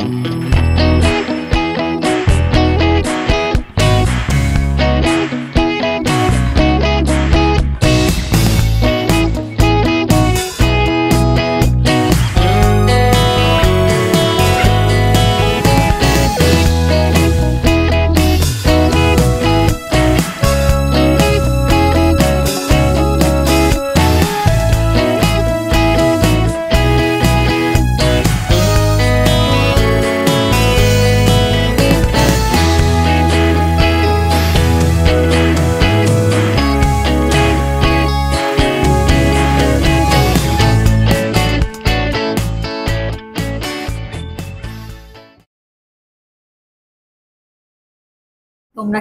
তোমরা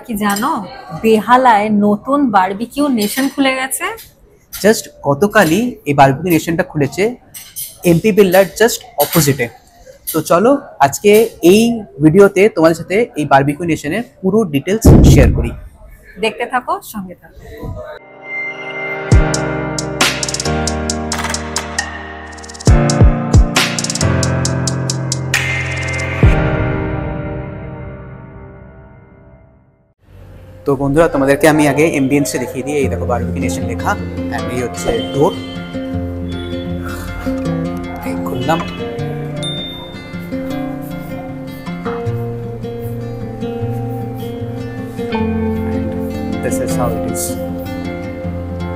কি জানো বেহালায় নতুন বারবিকিউ নেশন খুলে গেছে? জাস্ট গতকালই এই বারবিকিউ নেশনটা খুলেছে এমপি বিল্লার জাস্ট অপোজিটে। তো চলো আজকে এই ভিডিওতে তোমাদের সাথে এই বারবিকিউ নেশনের পুরো ডিটেলস শেয়ার করি। দেখতে থাকো, সঙ্গে থাকো। তো বন্ধুরা, তোমাদেরকে আমি আগে এমবিএন্সে দেখিয়ে দিই। এই দেখো বারবিকিউ নেশন লেখা, এন্ড এই হচ্ছে ডোর। এই খুললাম, this is how it is.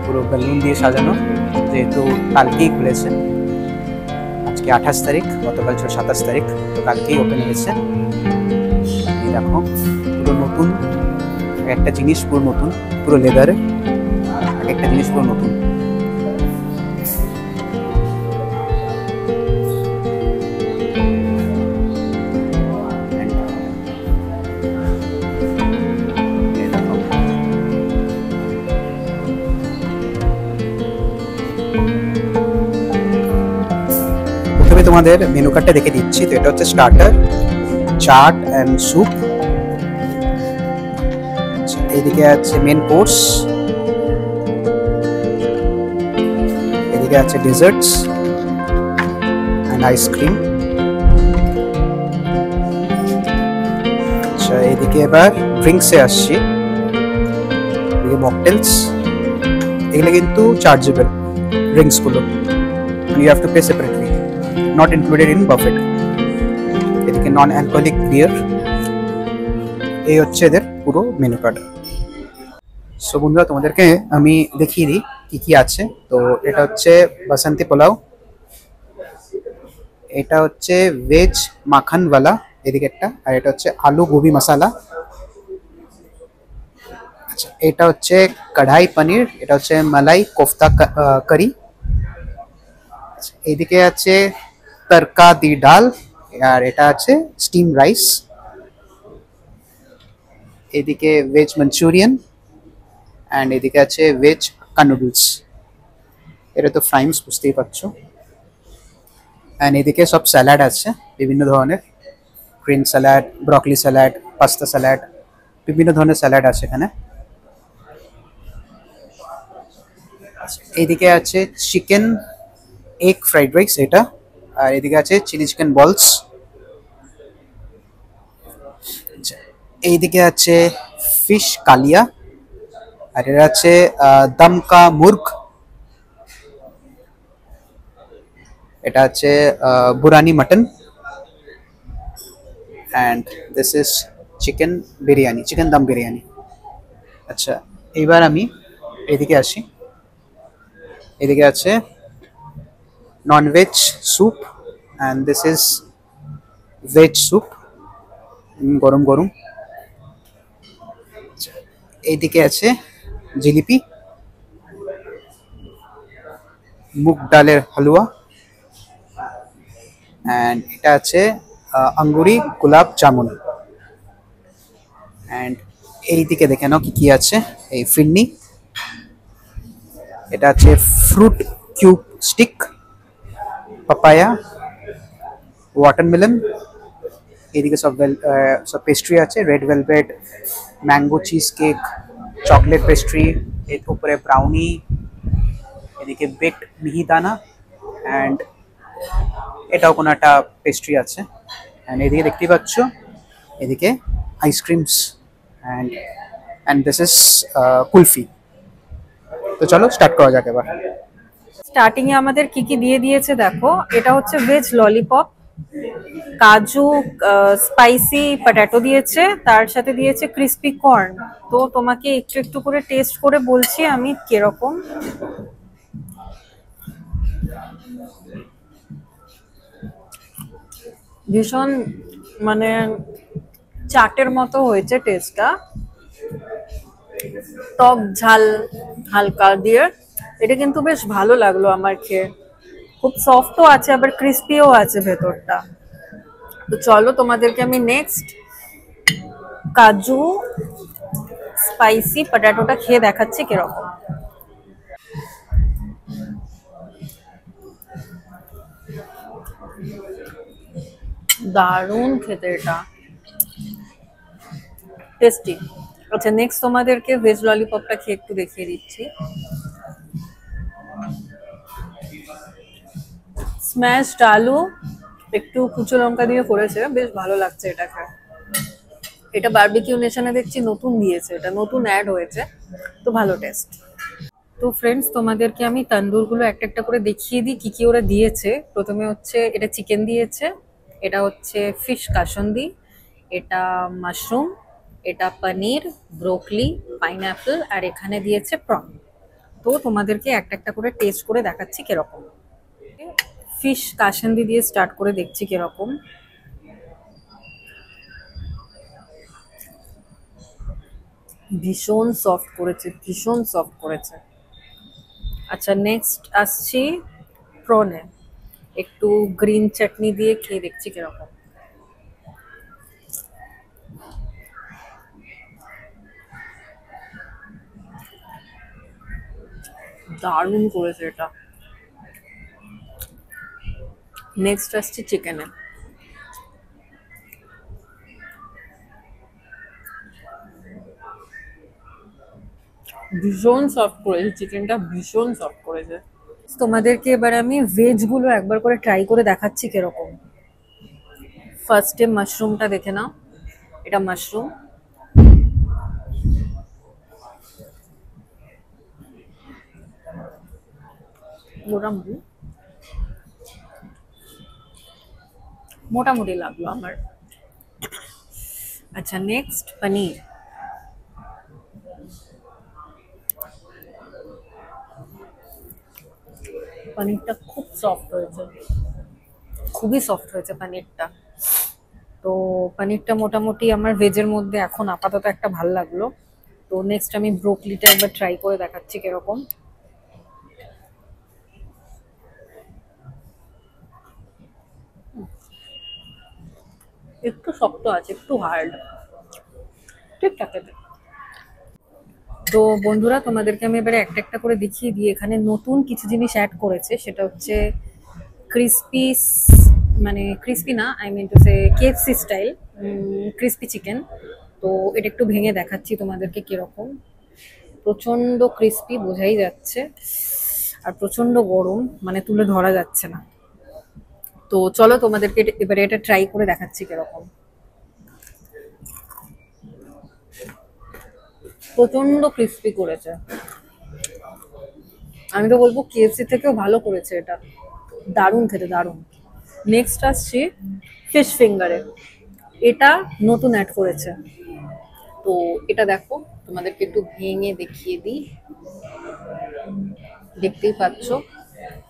পুরো বেলুন দিয়ে সাজানো, যেহেতু কালকেই খুলেছে। আজকে 28 তারিখ, গতকাল ছিল 27 তারিখ, তো কালকেই ওপেন হয়েছে। এই দেখো পুরো নতুন একটা জিনিস, পুরো নতুন, পুরো লেদারে একটা জিনিস পুরো নতুন। প্রথমে তোমাদের মেনু কার্ডটা দেখে দিচ্ছি। তো এটা হচ্ছে স্টার্টার, চাট অ্যান্ড স্যুপ। এদিকে আছে মেন কোর্স, এদিকে আছে ডেজার্টস অ্যান্ড আইসক্রিম। আচ্ছা, এদিকে এবার ড্রিঙ্কসে আসছি। এদিকে মকটেলস, এগুলো কিন্তু চার্জেবল ড্রিঙ্কসগুলো, you have to pay separately, not included in buffet. এদিকে নন অ্যালকোহলিক বিয়ার। এই হচ্ছে এদের পুরো মেনু কার্ড। সো বন্ধুরা, তোমাদেরকে আমি দেখিয়ে দিই কি কি আছে। তো এটা হচ্ছে বাসন্তী পোলাও, এটা হচ্ছে ভেজ মাখনওয়ালা এদিকে একটা, আর এটা হচ্ছে আলু গোবি মশালা। আচ্ছা, এটা হচ্ছে কড়াই পনির, এটা হচ্ছে মালাই কোফতা কারি। এদিকে আছে তরকা দি ডাল, আর এটা আছে স্টিম রাইস। এদিকে ভেজ মাঞ্চুরিয়ান, অ্যান্ড এদিকে আছে ভেজ নুডলস। এটা তো ফ্রাইমস, বুঝতেই পারছো। অ্যান্ড এদিকে সব স্যালাড আছে বিভিন্ন ধরনের, green salad, broccoli salad, pasta salad, বিভিন্ন ধরনের স্যালাড আছে এখানে। এইদিকে আছে চিকেন এগ ফ্রাইড রাইস এটা, আর এদিকে আছে চিলি চিকেন বলস। এইদিকে আছে ফিশ কালিয়া, আর এটা আছে দমকা মুর্গ। এটা আছে burani mutton, and this is chicken biryani, chicken dum biryani. আচ্ছা, এইবার আমি এদিকে আসি। এদিকে আছে non veg soup, and this is veg soup, গরম গরম। এইদিকে আছে জিলিপি, মুগ ডালের হালুয়া, অ্যান্ড এটা আছে আঙ্গুরি গোলাপ জামুন। অ্যান্ড এইদিকে দেখে নাও কি কি আছে। এই ফিরনি, এটা আছে fruit cube stick, papaya, watermelon. এদিকে সব পেস্ট্রি আছে, red velvet, mango cheese cake, chocolate pastry, এর উপরে ব্রাউনি, এদিকে বেকড মিহিদানা, অ্যান্ড এটাও কোনো একটা পেস্ট্রি আছে। অ্যান্ড এদিকে দেখতেই পাচ্ছ, এদিকে ice creams and this is kulfi. তো চলো স্টার্ট করা যাক এবার। স্টার্টিং এ আমাদের কি কি দিয়ে দিয়েছে দেখো, এটা হচ্ছে ভেজ ললিপপ, কাজু, স্পাইসি পটেটো দিয়েছে, তার সাথে দিয়েছে ক্রিস্পি কর্ন। তো তোমাকে একটু একটু করে টেস্ট করে বলছি আমি কিরকম। ভীষণ মানে চাটের মতো হয়েছে টেস্টটা, টক ঝাল হালকা দিয়ে। এটা কিন্তু বেশ ভালো লাগলো আমার খেয়ে, খুব সফটও আছে আবার ক্রিস্পিও আছে ভেতরটা। তো চলো তোমাদেরকে আমি নেক্সট কাজু স্পাইসি পটেটোটা খেয়ে দেখাচ্ছি কিরকম। দারুণ খেতে, এটা টেস্টি। আচ্ছা নেক্সট তোমাদেরকে ভেজ ললিপপটা খেয়ে একটু দেখিয়ে দিচ্ছি। স্ম্যাশড আলু, একটু কুচো লঙ্কা দিয়ে করেছে, বেশ ভালো লাগছে এটা খেয়ে। এটা বারবিকিউ নেশনে দেখছি নতুন দিয়েছে, এটা নতুন অ্যাড হয়েছে, তো ভালো টেস্ট। তো ফ্রেন্ডস তোমাদেরকে আমি তন্দুরগুলো একটা একটা করে দেখিয়ে দিই কি কি ওরা দিয়েছে। প্রথমে হচ্ছে এটা চিকেন দিয়েছে, এটা হচ্ছে ফিশ কাসন্দি, এটা মাশরুম, এটা পনির, ব্রোকলি, পাইনঅ্যাপেল, আর এখানে দিয়েছে প্রন। তো তোমাদেরকে একটা একটা করে টেস্ট করে দেখাচ্ছি কিরকম। ফিশ কাসন্দি দিয়ে স্টার্ট করে দেখছি কিরকম। ভীষণ সফট করেছে, ভীষণ সফট করেছে। আচ্ছা নেক্সট আসছি প্রনে, একটু গ্রিন চাটনি দিয়ে খেয়ে দেখছি কিরকম। দারুণ করেছে এটা। নেক্সট আসছে চিকেনে, ভীষণ সফট করেছে চিকেনটা, ভীষণ সফট করেছে। তোমাদেরকে এবার আমি ভেজ গুলো একবার করে ট্রাই করে দেখাচ্ছি কিরকম। ফার্স্টে মাশরুমটা দেখে নাও, এটা মাশরুম, মোটামুটি মোটামুটি লাগলো আমার। আচ্ছা নেক্সট পনির, পনিরটা খুব সফট হয়েছে, খুবই সফট হয়েছে পনিরটা। তো পনিরটা মোটামুটি আমার ভেজের মধ্যে এখন আপাতত একটা ভাল লাগলো। তো নেক্সট আমি ব্রোকলিটা একবার ট্রাই করে দেখাচ্ছি কিরকম। একটু শক্ত আছে, একটু হার্ড, ঠিকঠাক আছে। তো বন্ধুরা তোমাদেরকে আমি এবারে একটা একটা করে দেখিয়ে দিই। এখানে নতুন কিছু জিনিস অ্যাড করেছে, সেটা হচ্ছে ক্রিস্পি, মানে ক্রিস্পি না, I mean to say KFC style crispy chicken. তো এটা একটু ভেঙে দেখাচ্ছি তোমাদেরকে কিরকম। প্রচন্ড ক্রিস্পি বোঝাই যাচ্ছে, আর প্রচন্ড গরম, মানে তুলে ধরা যাচ্ছে না। তো চলো তোমাদেরকে এবারে এটা ট্রাই করে দেখাচ্ছি কিরকম। প্রচন্ড ক্রিস্পি করেছে, আমি তো বলবো কেএফসি থেকেও ভালো করেছে এটা, দারুণ খেতে, দারুণ। নেক্সট আসছি ফিশ ফিঙ্গারে, এটা নতুন অ্যাড করেছে। তো এটা দেখো, তোমাদেরকে একটু ভেঙে দেখিয়ে দিই। দেখতেই পাচ্ছ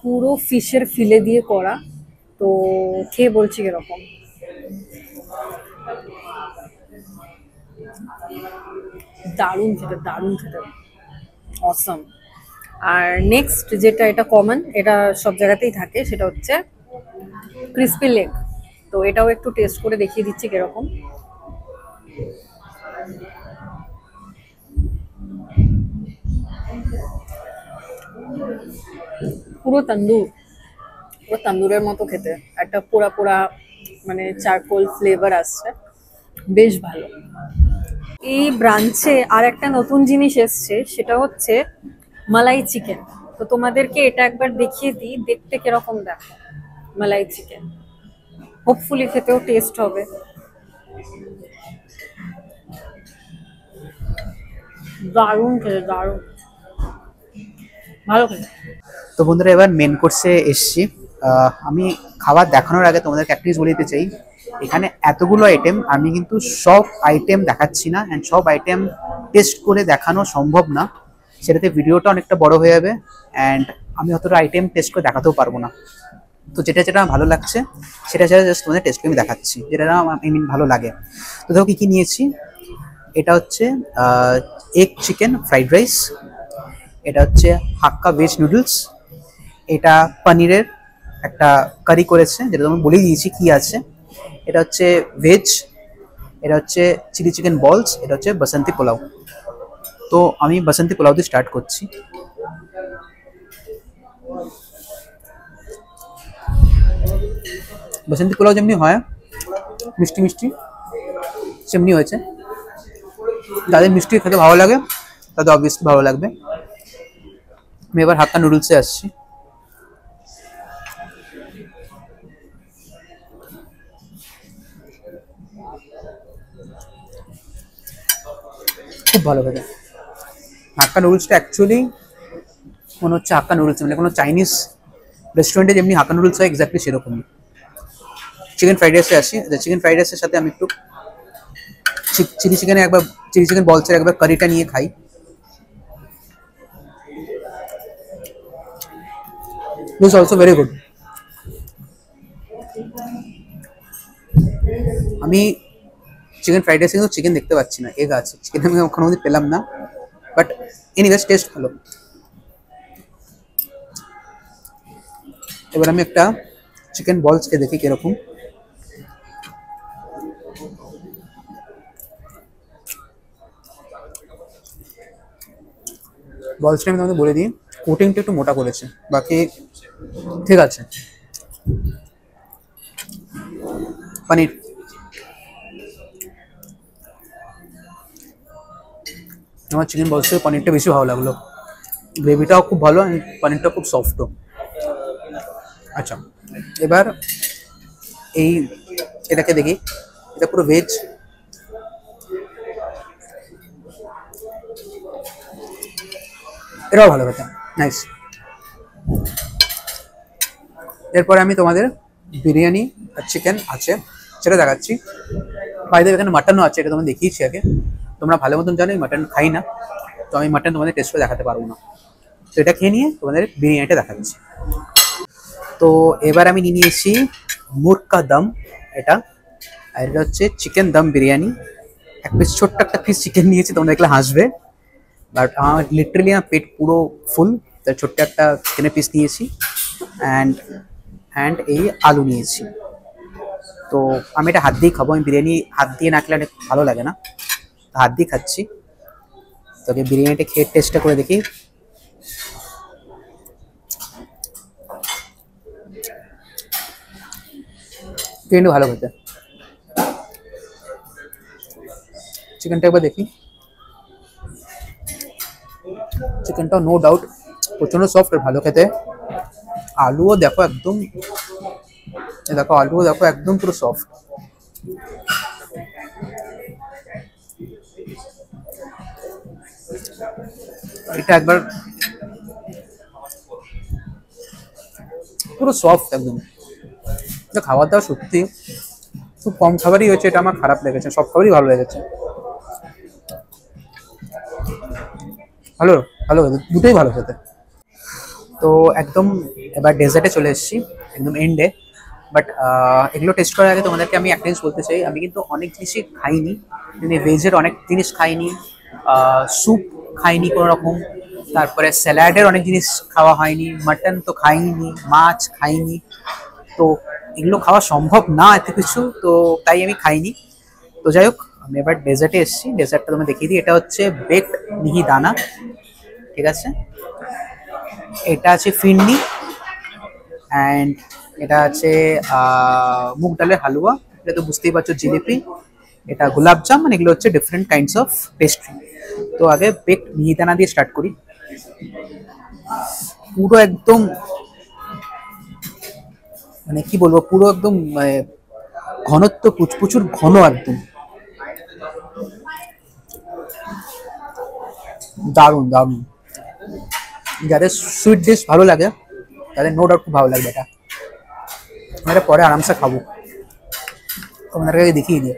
পুরো ফিশের ফিলে দিয়ে করা। তো খেয়ে বলছি কিরকম। দারুণ খেতে, দারুণ খেতে, অসম। আর নেক্সট যেটা, এটা কমন, এটা সব জায়গাতেই থাকে, সেটা হচ্ছে ক্রিস্পি লেগ। তো এটাও একটু টেস্ট করে দেখিয়ে দিচ্ছি কিরকম। পুরো তন্দুর, পুরো তন্দুরের মতো খেতে, একটা পোড়া পোড়া মানে চারকোল ফ্লেভার আসছে, বেশ ভালো। এই ব্রাঞ্চে আর একটা নতুন জিনিস এসছে, সেটা হচ্ছে মালাই চিকেন। তো তোমাদেরকে এটা একবার দেখিয়ে দিই, দেখতে কিরকম দেখো। মালাই চিকেন হোপফুলি খেতেও টেস্ট হবে। দারুণ খেতে, দারুণ ভালো খেতে। তো বন্ধুরা এবার মেন কোর্সে এসছি। আমি খাবার দেখানোর আগে তোমাদেরকে একটা জিনিস বলে দিতে চাই, এখানে এতগুলো আইটেম, আমি কিন্তু সব আইটেম দেখাচ্ছি না, অ্যান্ড সব আইটেম টেস্ট করে দেখানো সম্ভব না, সেটাতে ভিডিওটা অনেকটা বড় হয়ে যাবে, অ্যান্ড আমি অতটা আইটেম টেস্ট করে দেখাতেও পারবো না। তো যেটা যেটা আমার ভালো লাগছে সেটা সেটা জাস্ট তোমাদের টেস্ট করে আমি দেখাচ্ছি, যেটা আমার ভালো লাগে। তো দেখো কী কী নিয়েছি। এটা হচ্ছে এগ চিকেন ফ্রাইড রাইস, এটা হচ্ছে হাক্কা ভেজ নুডলস, এটা পনিরের একটা কারি করেছে, যেটা আমি বলেই দিয়েছি কি আছে। এটা হচ্ছে ভেজ, এটা হচ্ছে চিলি চিকেন বলস, এটা হচ্ছে বাসন্তী পোলাও। তো আমি বাসন্তী পোলাও দিয়ে স্টার্ট করছি। বাসন্তী পোলাও যেমনি হয় মিষ্টি মিষ্টি, সেমনি হয়েছে। যাদের মিষ্টি খেতে ভালো লাগে তাদের অবভিয়াসলি ভালো লাগবে। আমি এবার হাক্কা নুডলসে আসছি। খুব ভালো খেতে। হাক্কা নুডলসটা অ্যাকচুয়ালি মনে হচ্ছে হাক্কা নুডলস, মানে কোনো চাইনিজ রেস্টুরেন্টে যেমনি হাক্কা নুডলস হয় এক্স্যাক্টলি সেরকমই। চিকেন ফ্রাইড রাইসে আসি। চিকেন ফ্রাইড রাইসের সাথে আমি একটু চিলি চিকেন বলসের একবার কারিটা নিয়ে খাই। This also very good. আমি চিকেন ফ্রাইড রাইসে কিন্তু চিকেন দেখতে পাচ্ছি না, এগ আছে, চিকেন আমি ওখানে মধ্যে পেলাম না, বাট এনিওয়েজ টেস্ট ভালো। এবার আমি একটা চিকেন বলসকে দেখি কিরকম। বলসটা আমি তোমাদের বলে দিই, কোটিংটা একটু মোটা করেছে, বাকি ঠিক আছে। পনির, আমার চিকেন বলসের পনিরটা বেশি ভালো লাগলো, গ্রেভিটাও খুব ভালো, পনিরটা খুব সফটও। আচ্ছা এবার এটাকে দেখি, এটা পুরো ভেজ। এটাও ভালো খেতে, নাইস। এরপরে আমি তোমাদের বিরিয়ানি আর চিকেন আছে সেটা দেখাচ্ছি। বাইরে এখানে মাটনও আছে, এটা তোমাদের দেখিয়েছি আগে, তোমরা ভালো মতন জানো মাটন খাই না, তো আমি মাটন তোমাদের টেস্ট করে দেখাতে পারবো না। তো এটা খেয়ে নিয়ে তোমাদের বিরিয়ানিটা দেখাচ্ছি। তো এবার আমি নিয়ে নিয়েছি মুরকা দম, এটা, আর এটা হচ্ছে চিকেন দম বিরিয়ানি। এক পিস ছোট্ট একটা পিস চিকেন নিয়েছি, তোমরা দেখলে হাসবে, বাট আমার লিটারেলি আমার পেট পুরো ফুল, তাই ছোট্ট একটা চিকেনের পিস নিয়েছি, অ্যান্ড এই আলু নিয়েছি। তো আমি এটা হাত দিয়েই খাবো, আমি বিরিয়ানি হাত দিয়ে না খেলে অনেক ভালো লাগে না, হাত দিয়ে খাচ্ছি। তোকে বিরিয়ানিটা খেয়ে টেস্টটা করে দেখি। বিরিয়ানি ভালো খেতে। চিকেনটা একবার দেখি। চিকেনটাও নো ডাউট প্রচণ্ড সফট আর ভালো খেতে। আলুও দেখো একদম, আলুও দেখো একদম পুরো সফট। এটা একবার পুরো সফট একদম। খাবার দাবার সত্যি খুব কম খাবারই হয়েছে, এটা আমার খারাপ লেগেছে, সব খাবারই ভালো লেগেছে, ভালো ভালো খেতে, দুটোই ভালো খেতে। তো একদম এবার ডেজার্টে চলে এসেছি, একদম এন্ডে। বাট এগুলো টেস্ট করার আগে তোমাদেরকে আমি একটা জিনিস বলতে চাই, আমি কিন্তু অনেক জিনিসই খাইনি, মানে ভেজের অনেক জিনিস খাইনি, স্যুপ খাইনি কোনো রকম, তারপরে স্যালাডের অনেক জিনিস খাওয়া হয়নি, মাটন তো খাইনি, মাছ খাইনি, তো এগুলো খাওয়া সম্ভব না এত কিছু, তো তাই আমি খাইনি। তো যাই হোক, আমি এবার ডেজার্টে এসেছি, ডেজার্টটা তোমায় দেখিয়ে দিই। এটা হচ্ছে বেকড মিহিদানা, ঠিক আছে, এটা আছে ফিরনি, অ্যান্ড এটা আছে মুগ ডালের হালুয়া, এটা তো বুঝতেই পারছো জিলিপি, এটা গোলাপজাম, মানে এগুলো হচ্ছে ডিফারেন্ট কাইন্ডস অফ পেস্ট্রি। তো আগে বেকড মিহিদানা দিয়ে স্টার্ট করি। পুরো একদম মানে কি বলবো, পুরো একদম ঘনত্ব প্রচুর ঘন একদম, দারুণ দারুণ। যাদের সুইট ডিশ ভালো লাগে তাদের নো ডাউট খুব ভালো লাগবে এটা। আমরা পরে আরামসে খাবো, তোমাদেরকে দেখিয়ে দিই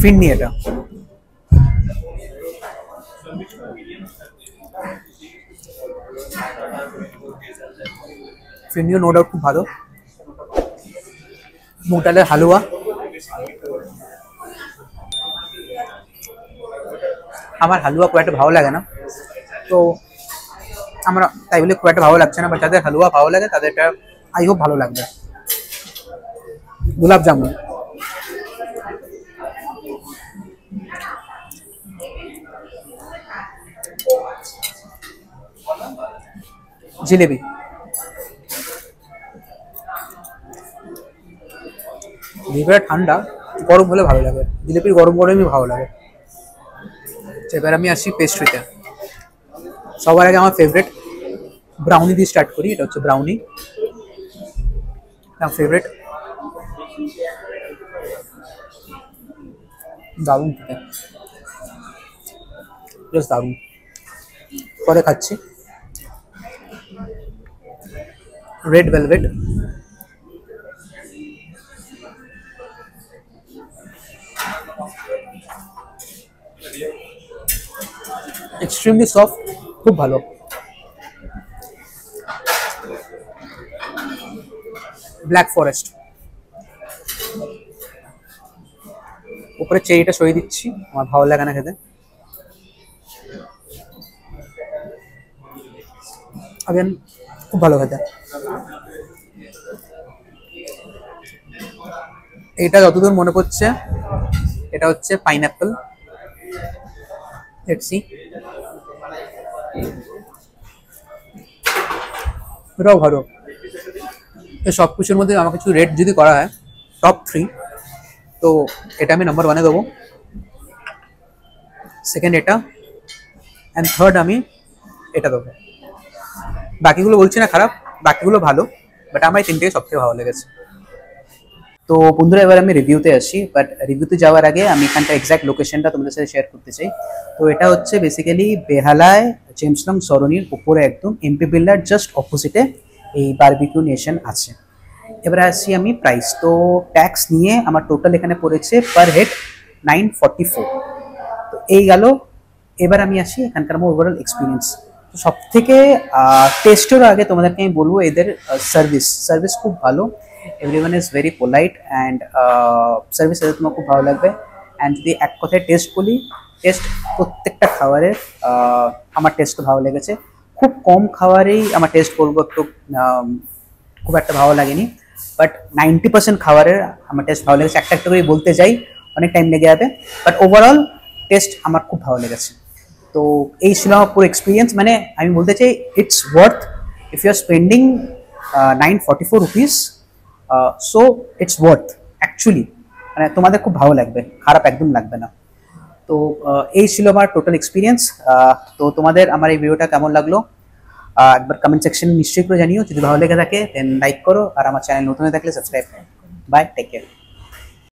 ফিরনি এটা। ফিরনিও নো ডাউট খুব ভালো। মুগ ডালের হালুয়া, আমার হালুয়া খুব একটা ভালো লাগে না, তো আমরা তাই বলে খুব একটা ভালো লাগছে না, বাট যাদের হালুয়া ভালো লাগে তাদের এটা আই হোপ ভালো লাগবে। গোলাপ জামুন, জিলেবি, জিলেবিটা ঠান্ডা, গরম হলে ভালো লাগে, জিলেবির গরম গরমই ভালো লাগে। এবার আমি আসি পেস্ট্রিতে। সবার আগে আমার ফেভারিট ব্রাউনি দিয়ে স্টার্ট করি। এটা হচ্ছে ব্রাউনি, আমার ফেভারিট, দারুণ খেতে, জাস্ট দারুণ। পরে খাচ্ছি রেড ভেলভেট, এক্সট্রিমলি সফট, খুব ভালো। ব্ল্যাক ফরেস্ট, উপরে চেরিটা সরিয়ে দিচ্ছি, আমার ভালো লাগে না খেতে। আগেন খুব ভালো খেতে। এটা যতদূর মনে পড়ছে এটা হচ্ছে পাইনঅ্যাপেল। লেটস সি, এটাও ভালো। এই সব কিছুর মধ্যে আমার কিছু রেট যদি করা হয় টপ 3, তো এটা আমি নাম্বার 1-এ দেবো, সেকেন্ড এটা, অ্যান্ড থার্ড আমি এটা দেবো। বাকিগুলো বলছি না খারাপ, বাকিগুলো ভালো, বাট আমার এই তিনটেই সবথেকে ভালো লেগেছে। তো বন্ধুরা এবার আমি রিভিউতে আসি, বাট রিভিউতে যাওয়ার আগে আমি এখানটা এক্স্যাক্ট লোকেশনটা তোমাদের সাথে শেয়ার করতে চাই। তো এটা হচ্ছে বেসিক্যালি বেহালায় জেমস লং সরণির উপরে একদম এমপি বিল্লার জাস্ট অপোজিটে এই বারবিকিউ নেশন আছে। এবারে আসছি আমি প্রাইস। তো ট্যাক্স নিয়ে আমার টোটাল এখানে পড়েছে পার হেড 944। তো এই গেল। এবার আমি আসি এখানকার আমার ওভারঅল এক্সপিরিয়েন্স। তো সব থেকে টেস্টের আগে তোমাদেরকে আমি বলবো এদের সার্ভিস খুব ভালো। Everyone is very polite and service এদের তোমার খুব ভালো লাগবে। অ্যান্ড যদি এক কথায় টেস্ট বলি, টেস্ট প্রত্যেকটা খাবারের আমার টেস্ট ভালো লেগেছে। খুব কম খাবারেই আমার টেস্ট বলবো একটু খুব একটা ভালো লাগেনি, বাট 90% খাবারের আমার টেস্ট ভালো লেগেছে। একটা একটা করে বলতে যাই অনেক টাইম লেগে যাবে, বাট ওভারঅল টেস্ট আমার খুব ভালো লেগেছে। তো এই ছিল আমার পুরো এক্সপিরিয়েন্স। মানে আমি বলতে চাই it's worth if you are spending 944 rupees, so it's worth actually. মানে তোমাদের খুব ভালো লাগবে, খারাপ একদম লাগবে না। তো এই ছিল আমার টোটাল এক্সপিরিয়েন্স। তো তোমাদের আমার এই ভিডিওটা কেমন লাগলো একবার কমেন্ট সেকশনে নিশ্চয়ই করে জানিও। যদি ভালো লেগে থাকে দেন লাইক করো, আর আমার চ্যানেল নতুন হয়ে থাকলে সাবস্ক্রাইব করো। Bye, take care.